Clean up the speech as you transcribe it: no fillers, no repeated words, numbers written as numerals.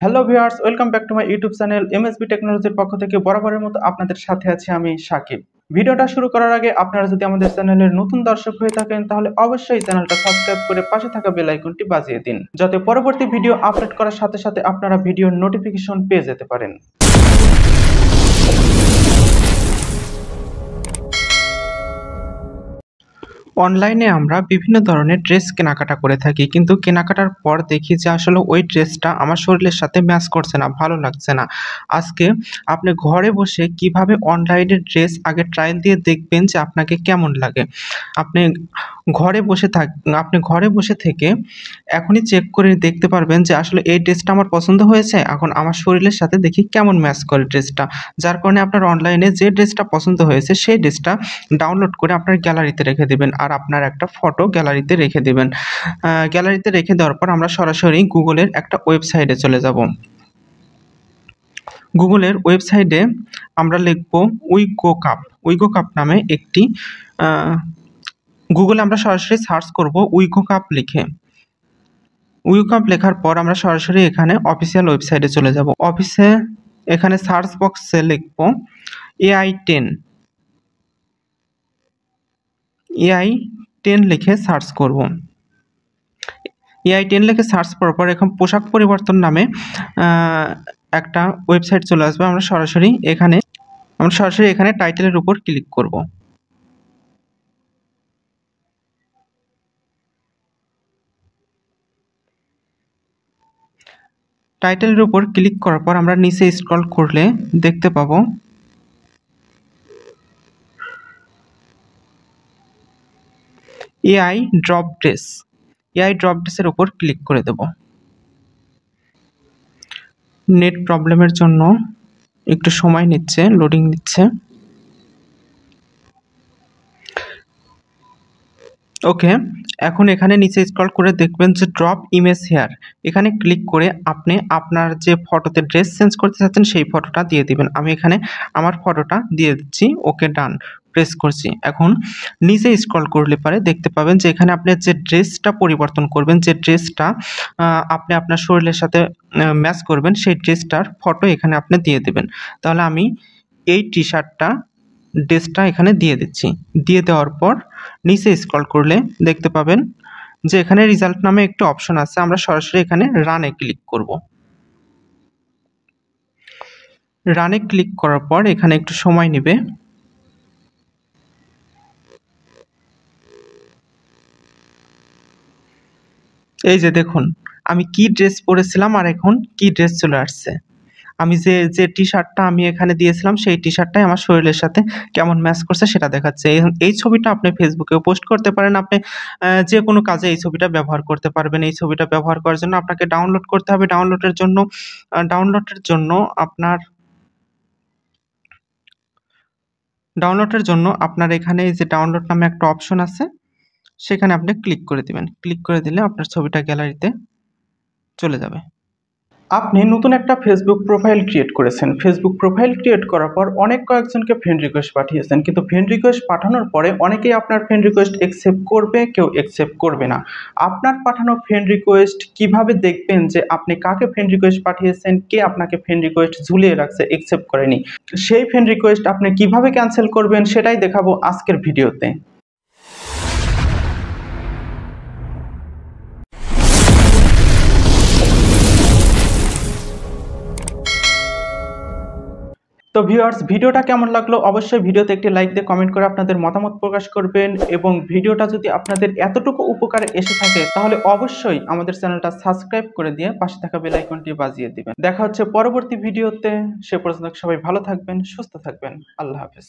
Hello viewers, welcome back to my YouTube channel MSB টেকনোলজির পক্ষ থেকে বরাবরের মতো আপনাদের সাথে আছি আমি সাকিব। ভিডিওটা শুরু করার আগে আপনারা যদি আমাদের চ্যানেলের নতুন দর্শক হয়ে থাকেন তাহলে অবশ্যই চ্যানেলটা সাবস্ক্রাইব করে পাশে থাকা বেল আইকনটি বাজিয়ে দিন, যাতে পরবর্তী ভিডিও আপলোড করার সাথে সাথে আপনারা ভিডিওর নোটিফিকেশন পেয়ে যেতে পারেন। অনলাইনে আমরা বিভিন্ন ধরনের ড্রেস কেনাকাটা করে থাকি, কিন্তু কেনাকাটার পর দেখি যে আসলে ওই ড্রেসটা আমার শরীরের সাথে ম্যাচ করছে না, ভালো লাগছে না। আজকে আপনি ঘরে বসে কিভাবে অনলাইনে ড্রেস আগে ট্রায়াল দিয়ে দেখবেন যে আপনাকে কেমন লাগে। আপনি ঘরে বসে থেকে এখনই চেক করে দেখতে পারবেন যে আসলে এই ড্রেসটা আমার পছন্দ হয়েছে, এখন আমার শরীরের সাথে দেখি কেমন ম্যাচ করে ড্রেসটা। যার কারণে আপনার অনলাইনে যে ড্রেসটা পছন্দ হয়েছে সেই ড্রেসটা ডাউনলোড করে আপনার গ্যালারিতে রেখে দিবেন, আর আপনার একটা ফটো গ্যালারিতে রেখে দিবেন। গ্যালারিতে রেখে দেওয়ার পর আমরা সরাসরি গুগলের একটা ওয়েবসাইটে চলে যাব। গুগলের ওয়েবসাইটে আমরা লিখব উইগো কাপ নামে একটি গুগলে আমরা সরাসরি সার্চ করব উইগো কাপ লিখে। উইগো কাপ লেখার পর আমরা সরাসরি এখানে অফিসিয়াল ওয়েবসাইটে চলে যাব। এখানে সার্চ বক্সে লিখব AI10 লিখে সার্চ করব। AI10 লিখে সার্চ করার পর এখন পোশাক পরিবর্তন নামে একটা ওয়েবসাইট চলে আসবে। আমরা সরাসরি এখানে টাইটেলের উপর ক্লিক করব। টাইটেলের উপর ক্লিক করার পর আমরা নিচে স্ক্রল করলে দেখতে পাবো AI ড্রপ ড্রেসের উপর ক্লিক করে দেব। নেট প্রবলেমের জন্য একটু সময় নিচ্ছে, লোডিং নিচ্ছে। ওকে, এখন এখানে নিচে স্ক্রল করে দেখবেন যে ড্রপ ইমেজ হেয়ার, এখানে ক্লিক করে আপনি আপনার যে ফটোতে ড্রেস চেঞ্জ করতে চাচ্ছেন সেই ফটোটা দিয়ে দিবেন। আমি এখানে আমার ফটোটা দিয়ে দিচ্ছি। ওকে, ডান প্রেস করছি। এখন নিচে স্ক্রল করলে পারে দেখতে পাবেন যে এখানে আপনি যে ড্রেসটা পরিবর্তন করবেন, যে ড্রেসটা আপনি আপনার শরীরের সাথে ম্যাচ করবেন, সেই ড্রেসটার ফটো এখানে আপনি দিয়ে দেবেন। তাহলে আমি এই ড্রেসটা এখানে দিয়ে দিচ্ছি। দিয়ে দেওয়ার পর নিচে স্ক্রল করলে দেখতে পাবেন যে এখানে রেজাল্ট নামে একটি অপশন আছে। আমরা সরাসরি এখানে রানে ক্লিক করব। রানে ক্লিক করার পর এখানে একটু সময় নেবে। এই যে দেখুন আমি কি ড্রেস পরেছিলাম আর এখন কি ড্রেস চলে আসছে। আমি যে টি শার্টটা আমি এখানে দিয়েছিলাম সেই টি শার্টটাই আমার শরীরের সাথে কেমন ম্যাচ করছে সেটা দেখাচ্ছে। এই ছবিটা আপনি ফেসবুকেও পোস্ট করতে পারেন। আপনি যে কোনো কাজে এই ছবিটা ব্যবহার করতে পারবেন। এই ছবিটা ব্যবহার করার জন্য আপনাকে ডাউনলোড করতে হবে। ডাউনলোডের জন্য আপনার এখানে এই যে ডাউনলোড নামে একটা অপশন আছে, সেখানে আপনি ক্লিক করে দিবেন। ক্লিক করে দিলে আপনার ছবিটা গ্যালারিতে চলে যাবে। আপনি নতুন একটা ফেসবুক প্রোফাইল ক্রিয়েট করেছেন। ফেসবুক প্রোফাইল ক্রিয়েট করার পর কয়েকজনকে ফ্রেন্ড রিকোয়েস্ট পাঠিয়েছেন, কিন্তু ফ্রেন্ড রিকোয়েস্ট পাঠানোর পরে অনেকেই আপনার ফ্রেন্ড রিকোয়েস্ট অ্যাকসেপ্ট করবে, কেউ অ্যাকসেপ্ট করবে না। আপনার পাঠানো ফ্রেন্ড রিকোয়েস্ট কিভাবে দেখবেন যে আপনি কাকে ফ্রেন্ড রিকোয়েস্ট পাঠিয়েছেন, কে আপনাকে ফ্রেন্ড রিকোয়েস্ট ঝুলিয়ে রাখছে, অ্যাকসেপ্ট করেনি, সেই ফ্রেন্ড রিকোয়েস্ট আপনি কিভাবে ক্যান্সেল করবেন সেটাই দেখাবো আজকের ভিডিওতে। তো ভিউয়ার্স, ভিডিওটা কেমন লাগলো অবশ্যই ভিডিওতে একটি লাইক দিয়ে কমেন্ট করে আপনাদের মতামত প্রকাশ করবেন, এবং ভিডিওটা যদি আপনাদের এতটুকু উপকারে এসে থাকে তাহলে অবশ্যই আমাদের চ্যানেলটা সাবস্ক্রাইব করে দিয়ে পাশে থাকা বেল আইকনটি বাজিয়ে দিবেন। দেখা হচ্ছে পরবর্তী ভিডিওতে। সে পর্যন্ত সবাই ভালো থাকবেন, সুস্থ থাকবেন। আল্লাহ হাফেজ।